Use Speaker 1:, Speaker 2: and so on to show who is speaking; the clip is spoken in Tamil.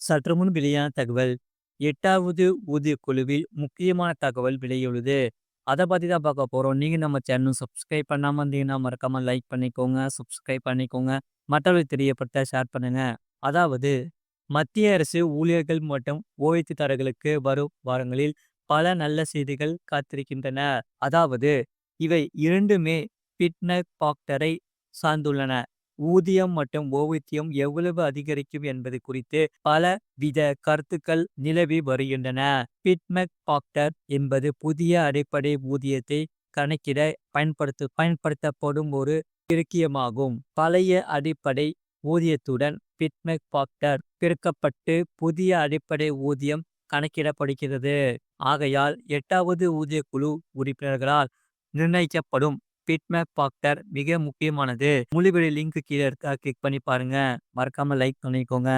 Speaker 1: சற்று முன் வெளியான தகவல். 8வது ஊதியக் குழுவில் முக்கியமான தகவல் வெளியுள்ளது. அத பத்தி தான் பார்க்க போறோம். நீங்க நம்ம சேனல் சப்ஸ்கிரைப் பண்ணாம இருந்தீங்கன்னா, மறக்காம லைக் பண்ணிக்கோங்க. சப்ஸ்கிரைப் பண்ணிக்கோங்க. மற்றவர்களுக்கு தெரியப்படுத்த ஷேர் பண்ணுங்க. அதாவது மத்திய அரசு ஊழியர்கள் மற்றும் ஓய்வூதியதாரர்களுக்கு வரும் வாரங்களில் பல நல்ல செய்திகள் காத்திருக்கின்றன. அதாவது இவை இரண்டுமே பிட்னக் பாக்டரை சார்ந்துள்ளன. ஊதியம் மற்றும் ஓய்வூதியம் எவ்வளவு அதிகரிக்கும் என்பது குறித்து பல வித கருத்துக்கள் நிலவி வருகின்றன. பிட்மெக் பாக்டர் என்பது புதிய அடிப்படை ஊதியத்தை கணக்கிட பயன்படுத்தப்படும் ஒரு இலக்கியமாகும். பழைய அடிப்படை ஊதியத்துடன் பிட்மெக் பாக்டர் பெருக்கப்பட்டு புதிய அடிப்படை ஊதியம் கணக்கிடப்படுகிறது. ஆகையால் 8வது ஊதியக்குழு உறுப்பினர்களால் நிர்ணயிக்கப்படும் பிட்மேப் பாக்டர் மிக முக்கியமானது. முழுவீடியோ லிங்க் கீழே இருக்கா, கிளிக் பண்ணி பாருங்க. மறக்காம லைக் பண்ணிக்கோங்க.